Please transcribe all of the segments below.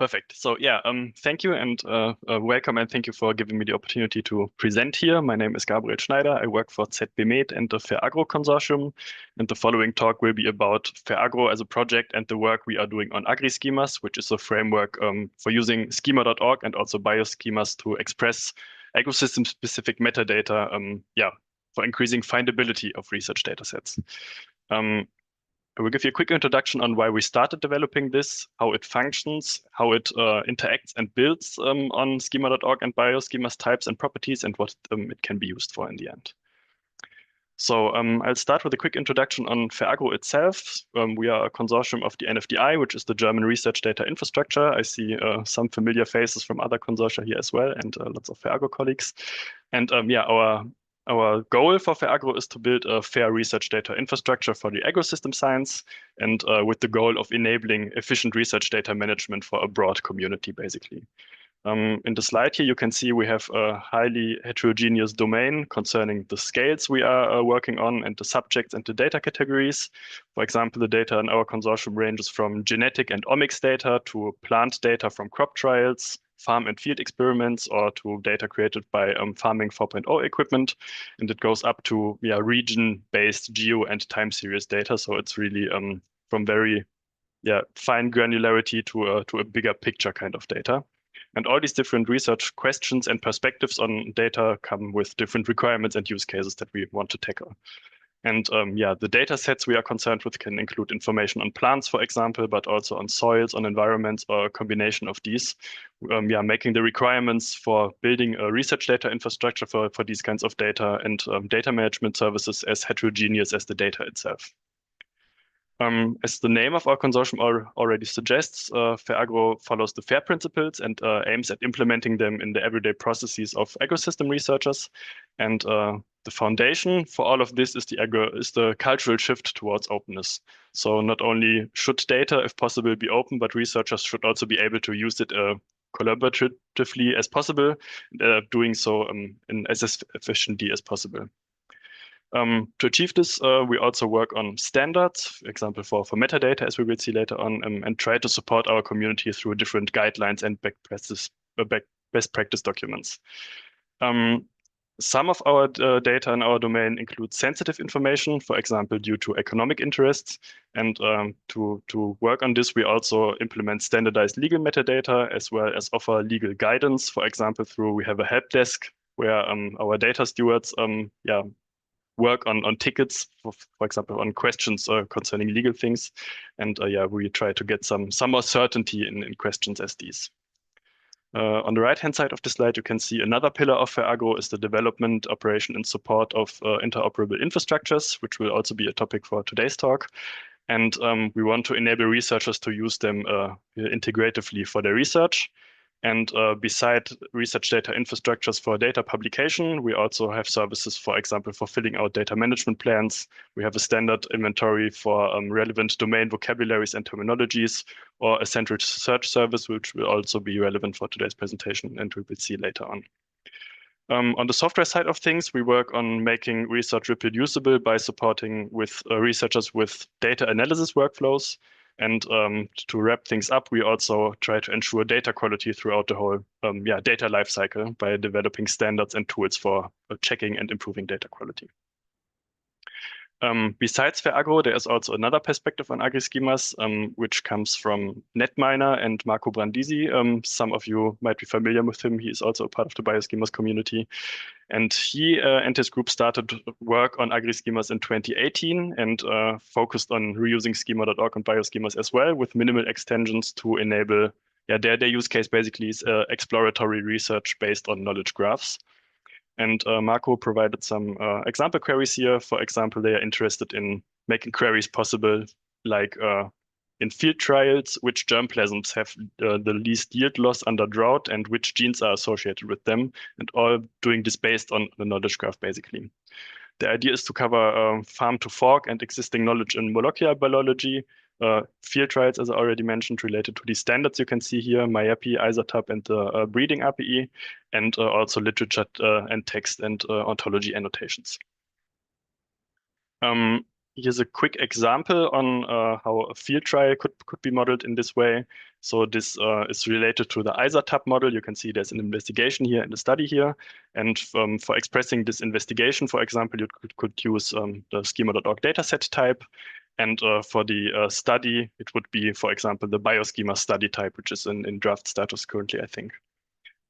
Perfect. So yeah, thank you and welcome, and thank you for giving me the opportunity to present here. My name is GabrielSchneider. I work for ZBMed and the FAIRAgro consortium. And the following talk will be about FAIRAgro as a project and the work we are doing on AgroSchemas, which is a framework for using schema.org and also Bioschemas to express agrosystem-specific metadata, for increasing findability of research datasets. I will give you a quick introduction on why we started developing this, how it functions, how it interacts and builds on schema.org and Bioschemas types and properties, and what it can be used for in the end. So I'll start with a quick introduction on FAIRAgro itself. We are a consortium of the NFDI, which is the German research data infrastructure. I see some familiar faces from other consortia here as well, and lots of FAIRAgro colleagues. And our goal for FAIRAgro is to build a fair research data infrastructure for the agrosystem science, and with the goal of enabling efficient research data management for a broad community, basically. In the slide here, you can see we have a highly heterogeneous domain concerning the scales we are working on and the subjects and the data categories. For example, the data in our consortium ranges from genetic and omics data to plant data from crop trials, farm and field experiments, or to data created by farming 4.0 equipment. And it goes up to region-based geo and time series data. So it's really from very fine granularity to a bigger picture kind of data. And all these different research questions and perspectives on data come with different requirements and use cases that we want to tackle. And the data sets we are concerned with can include information on plants, for example, but also on soils, on environments, or a combination of these. Making the requirements for building a research data infrastructure for these kinds of data and data management services as heterogeneous as the data itself. As the name of our consortium already suggests, FAIRAgro follows the FAIR principles and aims at implementing them in the everyday processes of agrosystem researchers. And the foundation for all of this is the cultural shift towards openness. So not only should data, if possible, be open, but researchers should also be able to use it collaboratively as possible, doing so as efficiently as possible. To achieve this, we also work on standards, for example, for metadata, as we will see later on, and try to support our community through different guidelines and best practice documents. Some of our data in our domain include sensitive information, for example, due to economic interests. And to work on this, we also implement standardized legal metadata, as well as offer legal guidance. For example, we have a help desk where our data stewards work on tickets, for example, on questions concerning legal things. And we try to get some more certainty in questions as these. On the right-hand side of the slide, you can see another pillar of FAIRAgro is the development, operation, and support of interoperable infrastructures, which will also be a topic for today's talk. And we want to enable researchers to use them integratively for their research. And beside research data infrastructures for data publication, we also have services, for example, for filling out data management plans. We have a standard inventory for relevant domain vocabularies and terminologies, or a central search service, which will also be relevant for today's presentation, and we will see later on. On the software side of things, we work on making research reproducible by supporting with researchers with data analysis workflows. And to wrap things up, we also try to ensure data quality throughout the whole data lifecycle by developing standards and tools for checking and improving data quality. Besides FAIRAgro, there is also another perspective on AgroSchemas, which comes from Netminer and Marco Brandisi. Some of you might be familiar with him. He is also a part of the Bioschemas community. And he and his group started work on AgroSchemas in 2018 and focused on reusing schema.org and Bioschemas as well, with minimal extensions to enable, their use case basically is exploratory research based on knowledge graphs. And Marco provided some example queries here. For example, they are interested in making queries possible, like in field trials, which germplasms have the least yield loss under drought and which genes are associated with them, and all doing this based on the knowledge graph, basically. The idea is to cover farm to fork and existing knowledge in molecular biology, field trials, as I already mentioned, related to these standards you can see here, MyAPI, ISATAP, and the breeding API, and also literature and text and ontology annotations. Here's a quick example on how a field trial could be modeled in this way. So this is related to the ISA-tab model. You can see there's an investigation here and a study here. And for expressing this investigation, for example, you could use the schema.org dataset type. And for the study, it would be, for example, the Bioschema study type, which is in draft status currently, I think.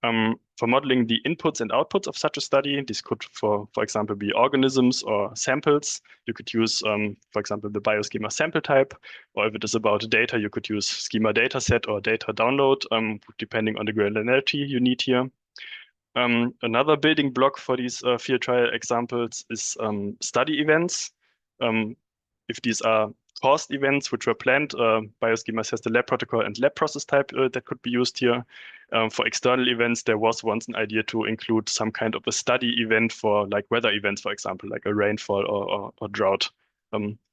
For modeling the inputs and outputs of such a study, this could, for example, be organisms or samples. You could use, for example, the bioschema sample type, or if it is about data, you could use schema dataset or data download, depending on the granularity you need here. Another building block for these field trial examples is study events. If these are caused events which were planned, Bioschemas has the lab protocol and lab process type that could be used here. For external events, there was once an idea to include some kind of a study event for like weather events, for example, like a rainfall or drought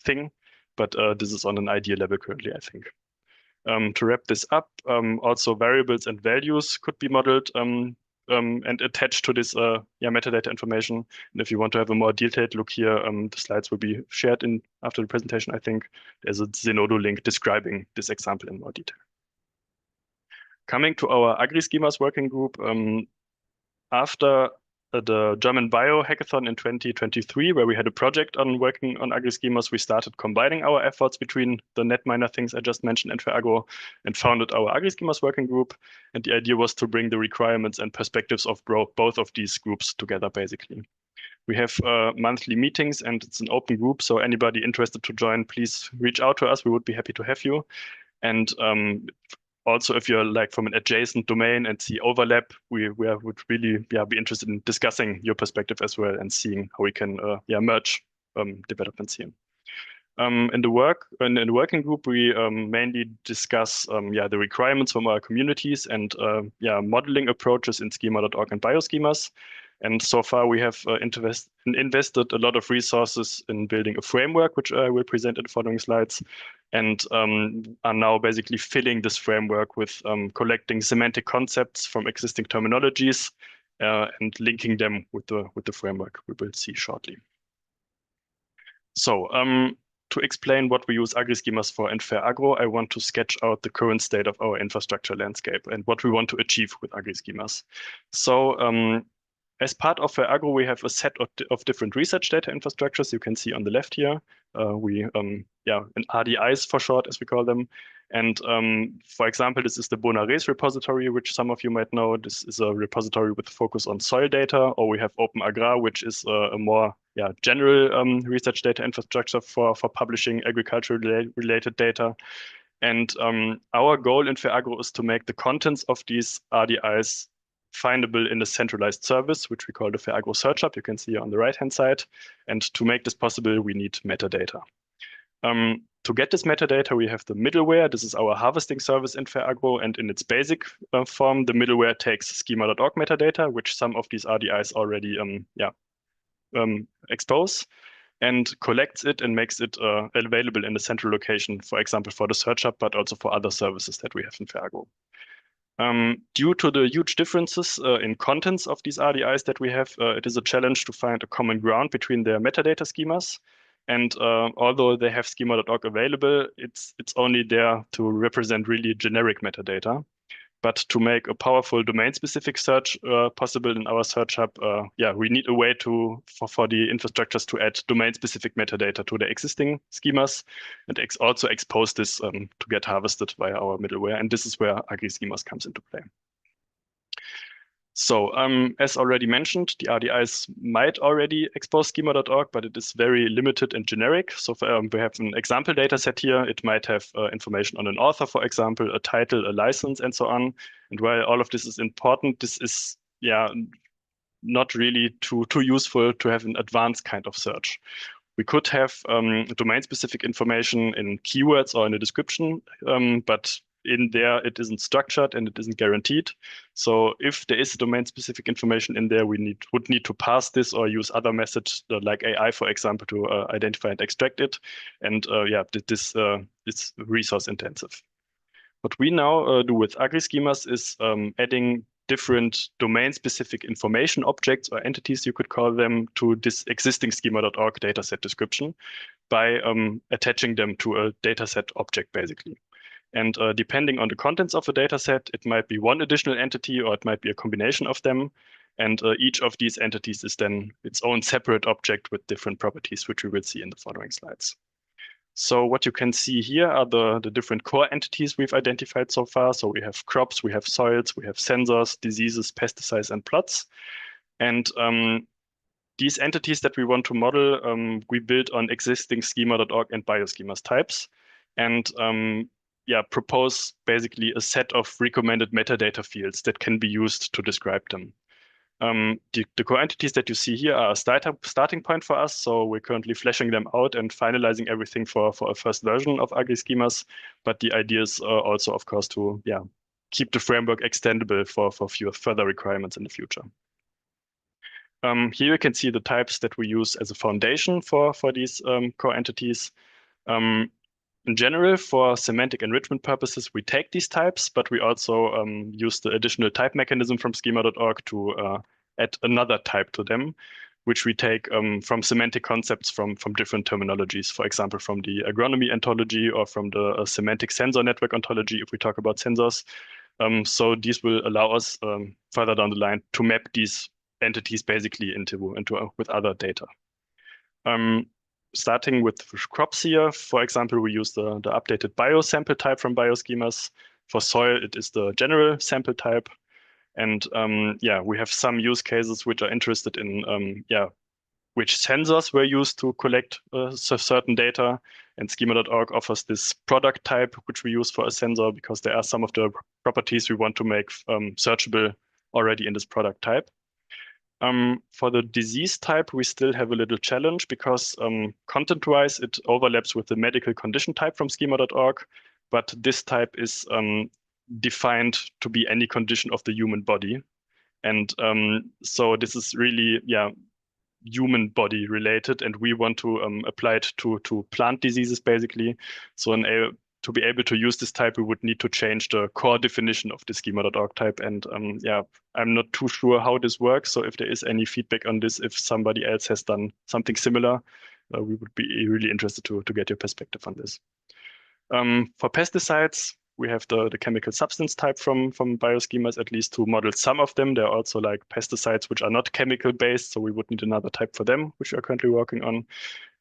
thing. But this is on an idea level currently, I think. To wrap this up, also variables and values could be modeled and attached to this metadata information. And if you want to have a more detailed look here, the slides will be shared after the presentation, I think. There's a Zenodo link describing this example in more detail. Coming to our AgroSchemas working group, after the German Bio Hackathon in 2023, where we had a project on working on AgroSchemas, we started combining our efforts between the Netminer things I just mentioned and FAIRAgro and founded our AgroSchemas working group. And the idea was to bring the requirements and perspectives of both of these groups together, basically. We have monthly meetings and it's an open group. So anybody interested to join, please reach out to us. We would be happy to have you. And also, if you're like from an adjacent domain and see overlap, we would really be interested in discussing your perspective as well and seeing how we can merge developments here. In the working group, we mainly discuss the requirements from our communities and modeling approaches in schema.org and bioschemas. And so far, we have invested a lot of resources in building a framework, which I will present in the following slides, and are now basically filling this framework with collecting semantic concepts from existing terminologies and linking them with the framework we will see shortly. So to explain what we use AgroSchemas for in FAIRAgro, I want to sketch out the current state of our infrastructure landscape and what we want to achieve with AgroSchemas. So as part of FAIRAgro, we have a set of different research data infrastructures you can see on the left here. In RDIs for short, as we call them. And for example, this is the Bonares repository, which some of you might know. This is a repository with focus on soil data, or we have OpenAgrar, which is a more general research data infrastructure for publishing agriculture-related data. And our goal in FAIRAgro is to make the contents of these RDIs findable in a centralized service, which we call the FAIRAgro Search Hub. You can see on the right-hand side. And to make this possible, we need metadata. To get this metadata, we have the middleware. This is our harvesting service in FAIRAgro. And in its basic form, the middleware takes schema.org metadata, which some of these RDIs already expose, and collects it and makes it available in a central location, for example, for the Search Hub, but also for other services that we have in FAIRAgro. Due to the huge differences in contents of these RDIs that we have, it is a challenge to find a common ground between their metadata schemas. And although they have schema.org available, it's only there to represent really generic metadata. But to make a powerful domain-specific search possible in our Search Hub, we need a way for the infrastructures to add domain-specific metadata to the existing schemas and also expose this to get harvested via our middleware. And this is where AgroSchemas comes into play. So as already mentioned, the RDIs might already expose schema.org, but it is very limited and generic. So we have an example data set here. It might have information on an author, for example, a title, a license, and so on. And while all of this is important, this is not really too useful to have an advanced kind of search. We could have domain-specific information in keywords or in a description, but in there, it isn't structured and it isn't guaranteed. So if there is domain-specific information in there, we would need to parse this or use other methods like AI, for example, to identify and extract it. And this is resource intensive. What we now do with AgroSchemas is adding different domain-specific information objects or entities, you could call them, to this existing schema.org dataset description. by attaching them to a dataset object, basically. And depending on the contents of the dataset, it might be one additional entity or it might be a combination of them. And each of these entities is then its own separate object with different properties, which we will see in the following slides. So what you can see here are the different core entities we've identified so far. So we have crops, we have soils, we have sensors, diseases, pesticides, and plots. And these entities that we want to model, we build on existing schema.org and bioschemas types. And propose basically a set of recommended metadata fields that can be used to describe them. The core entities that you see here are a starting point for us. So we're currently fleshing them out and finalizing everything for a first version of AgroSchemas. But the idea is also, of course, to keep the framework extendable for further requirements in the future. Here you can see the types that we use as a foundation for these core entities. In general, for semantic enrichment purposes, we take these types, but we also use the additional type mechanism from schema.org to add another type to them, which we take from semantic concepts from different terminologies, for example, from the agronomy ontology or from the semantic sensor network ontology, if we talk about sensors. So these will allow us further down the line to map these entities basically with other data. Starting with crops here, for example, we use the updated biosample type from Bioschemas. For soil, it is the general sample type. And we have some use cases which are interested in which sensors were used to collect certain data. And schema.org offers this product type, which we use for a sensor because there are some of the properties we want to make searchable already in this product type. For the disease type, we still have a little challenge because content-wise, it overlaps with the medical condition type from schema.org, but this type is defined to be any condition of the human body. And so this is really, human body related, and we want to apply it to plant diseases, basically. So to be able to use this type, we would need to change the core definition of the schema.org type. And I'm not too sure how this works. So if there is any feedback on this, if somebody else has done something similar, we would be really interested to get your perspective on this. For pesticides, we have the chemical substance type from Bioschemas, at least to model some of them. There are also like pesticides which are not chemical based, so we would need another type for them, which we are currently working on.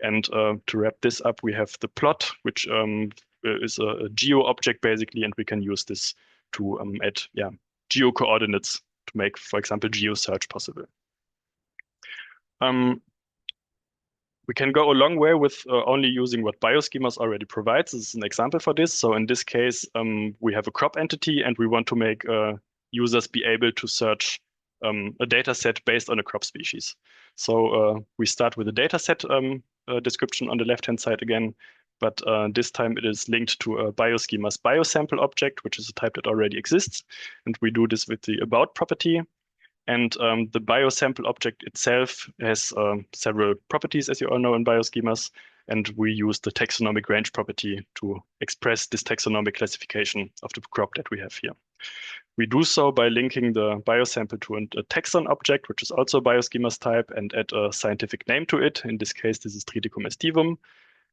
And to wrap this up, we have the plot, which is a geo object basically, and we can use this to add geo coordinates to make, for example, geo search possible. We can go a long way with only using what Bioschemas already provides. This is an example for this. So in this case, we have a crop entity and we want to make users be able to search a data set based on a crop species. So we start with a data set description on the left-hand side again, but this time it is linked to a Bioschemas biosample object, which is a type that already exists. And we do this with the about property. And the biosample object itself has several properties, as you all know, in Bioschemas. And we use the taxonomic range property to express this taxonomic classification of the crop that we have here. We do so by linking the biosample to a taxon object, which is also a Bioschemas type, and add a scientific name to it. In this case, this is Triticum aestivum.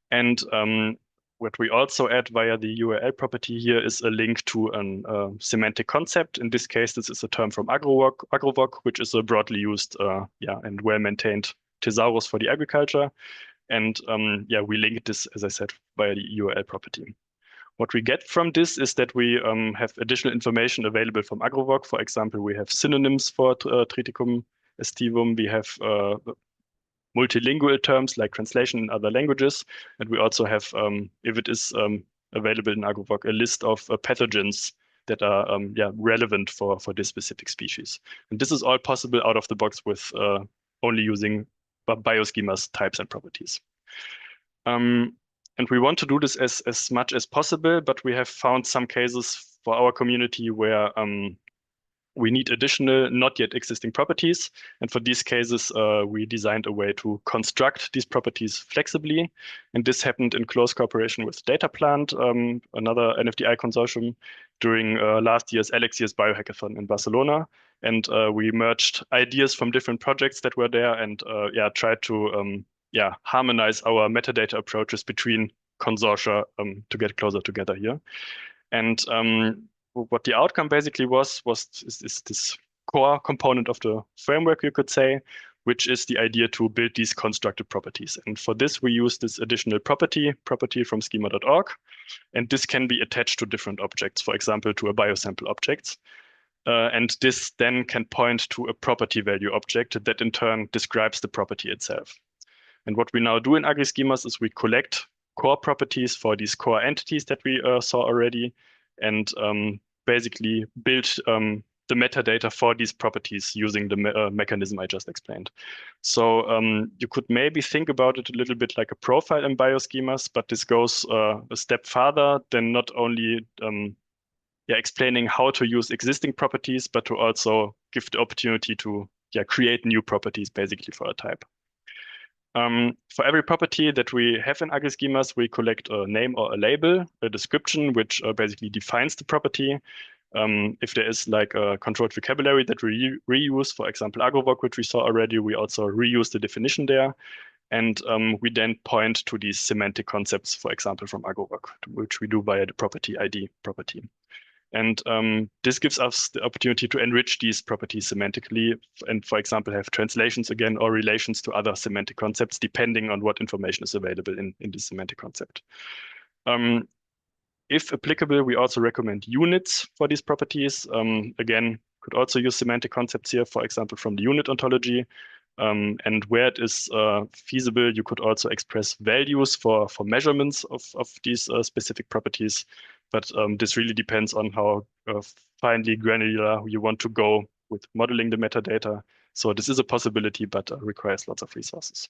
And what we also add via the URL property here is a link to a semantic concept. In this case, this is a term from AgroVoc, which is a broadly used and well-maintained thesaurus for the agriculture. And we link this, as I said, via the URL property. What we get from this is that we have additional information available from AgroVoc. For example, we have synonyms for Triticum aestivum. We have multilingual terms like translation in other languages. And we also have, if it is available in AgroVoc, a list of pathogens that are relevant for this specific species. And this is all possible out of the box with only using Bioschemas types and properties. And we want to do this as much as possible, but we have found some cases for our community where we need additional not yet existing properties. And for these cases, we designed a way to construct these properties flexibly. And this happened in close cooperation with Dataplant, another NFDI consortium, during last year's Alexius Biohackathon in Barcelona. And we merged ideas from different projects that were there and tried to harmonize our metadata approaches between consortia to get closer together here. And what the outcome basically is this core component of the framework, you could say, which is the idea to build these constructed properties. And for this, we use this additional property from schema.org. And this can be attached to different objects, for example, to a biosample object. And this then can point to a property value object that in turn describes the property itself. And what we now do in AgroSchemas is we collect core properties for these core entities that we saw already, and basically build the metadata for these properties using the mechanism I just explained. So you could maybe think about it a little bit like a profile in Bioschemas, but this goes a step farther than not only explaining how to use existing properties, but to also give the opportunity to create new properties basically for a type. For every property that we have in AgroSchemas, we collect a name or a label, a description, which basically defines the property. If there is like a controlled vocabulary that we reuse, for example, AgroVoc, which we saw already, we also reuse the definition there. And we then point to these semantic concepts, for example, from AgroVoc, which we do via the property ID property. And this gives us the opportunity to enrich these properties semantically and, for example, have translations again or relations to other semantic concepts, depending on what information is available in this semantic concept. If applicable, we also recommend units for these properties. Again, could also use semantic concepts here, for example, from the unit ontology. And where it is feasible, you could also express values for measurements of these specific properties. But this really depends on how finely granular you want to go with modeling the metadata. So this is a possibility, but requires lots of resources.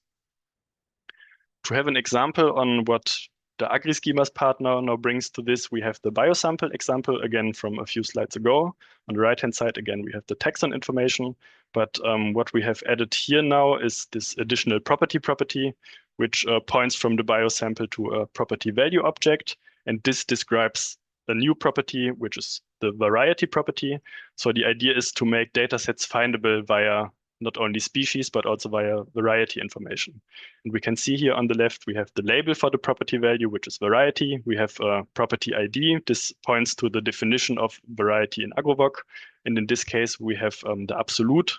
To have an example on what the AgroSchemas partner now brings to this, we have the biosample example, again, from a few slides ago. On the right-hand side, again, we have the taxon information. But what we have added here now is this additional property, which points from the biosample to a property value object. And this describes a new property, which is the variety property. So the idea is to make datasets findable via not only species, but also via variety information. And we can see here on the left, we have the label for the property value, which is variety. We have a property ID. This points to the definition of variety in AgroVoc. And in this case, we have the absolute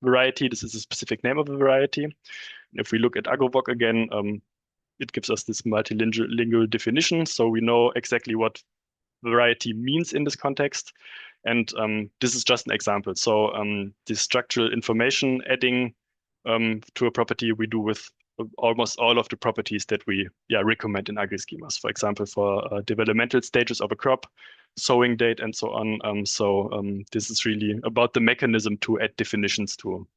variety. This is a specific name of a variety. And if we look at AgroVoc again, it gives us this multilingual definition. So we know exactly what variety means in this context. And this is just an example. So the structural information adding to a property we do with almost all of the properties that we recommend in AgroSchemas. For example, for developmental stages of a crop, sowing date, and so on. So this is really about the mechanism to add definitions to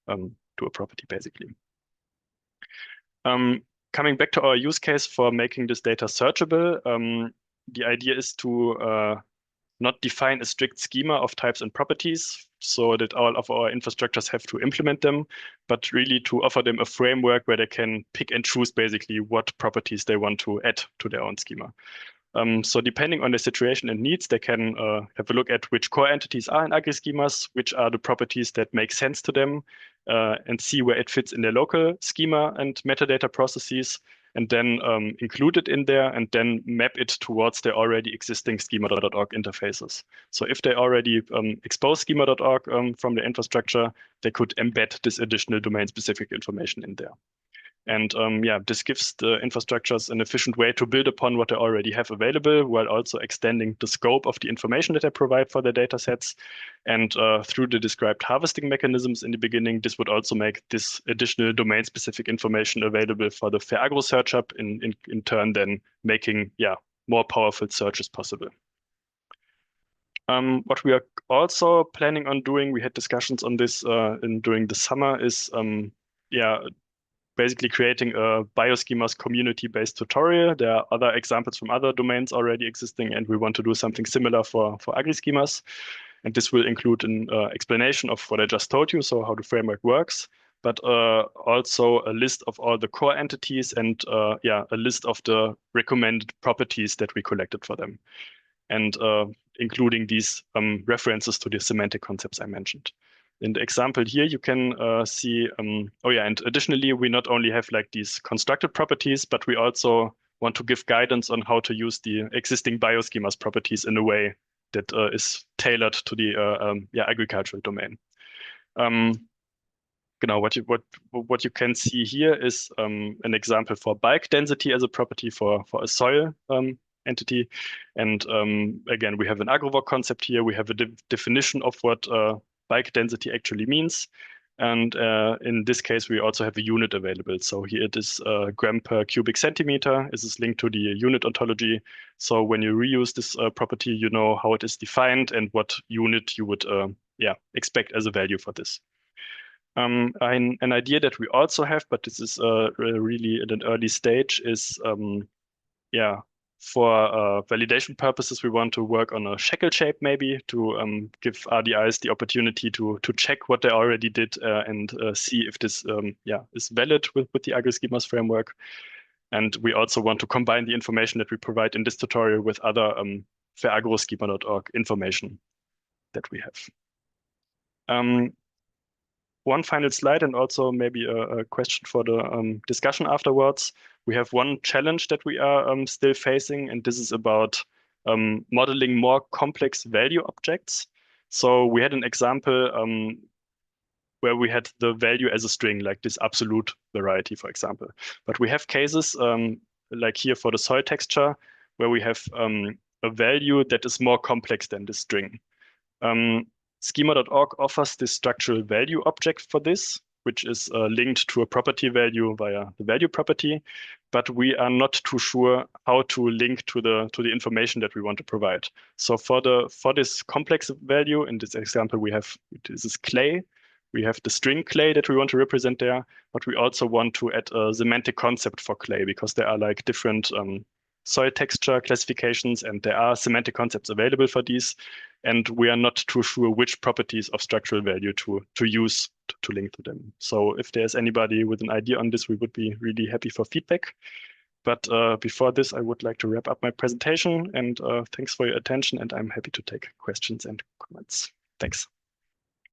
a property, basically. Coming back to our use case for making this data searchable, the idea is to not define a strict schema of types and properties so that all of our infrastructures have to implement them, but really to offer them a framework where they can pick and choose basically what properties they want to add to their own schema. So depending on the situation and needs, they can have a look at which core entities are in AgroSchemas, which are the properties that make sense to them, and see where it fits in their local schema and metadata processes, and then include it in there and then map it towards their already existing schema.org interfaces. So if they already expose schema.org from the infrastructure, they could embed this additional domain-specific information in there. And this gives the infrastructures an efficient way to build upon what they already have available, while also extending the scope of the information that they provide for their data sets. And through the described harvesting mechanisms in the beginning, this would also make this additional domain-specific information available for the FAIRAgro search app, in turn then making more powerful searches possible. What we are also planning on doing, we had discussions on this during the summer, is basically creating a Bioschemas community-based tutorial. There are other examples from other domains already existing, and we want to do something similar for AgroSchemas. And this will include an explanation of what I just told you, so how the framework works, but also a list of all the core entities and a list of the recommended properties that we collected for them, and including these references to the semantic concepts I mentioned. In the example here, you can see, oh yeah, and additionally, we not only have like these constructed properties, but we also want to give guidance on how to use the existing bioschemas properties in a way that is tailored to the agricultural domain. What you can see here is an example for bulk density as a property for a soil entity. And again, we have an AgroVoc concept here. We have a definition of what bulk density actually means. And in this case, we also have a unit available. So here it is gram per cubic centimeter. This is linked to the unit ontology. So when you reuse this property, you know how it is defined and what unit you would expect as a value for this. An idea that we also have, but this is really at an early stage, is for validation purposes, we want to work on a shackle shape maybe to give RDIs the opportunity to check what they already did and see if this is valid with the AgroSchemas framework. And we also want to combine the information that we provide in this tutorial with other FAIRAgro-schema.org information that we have. One final slide and also maybe a question for the discussion afterwards. We have one challenge that we are still facing, and this is about modeling more complex value objects. So we had an example where we had the value as a string, like this absolute variety, for example. But we have cases like here for the soil texture, where we have a value that is more complex than the string. Schema.org offers this structural value object for this, which is linked to a property value via the value property, but we are not too sure how to link to the information that we want to provide. So for this complex value, in this example, this is clay. We have the string clay that we want to represent there, but we also want to add a semantic concept for clay because there are like different soil texture classifications, and there are semantic concepts available for these. And we are not too sure which properties of structural value to use to link to them. So if there's anybody with an idea on this, we would be really happy for feedback. But before this, I would like to wrap up my presentation, and thanks for your attention, and I'm happy to take questions and comments. Thanks.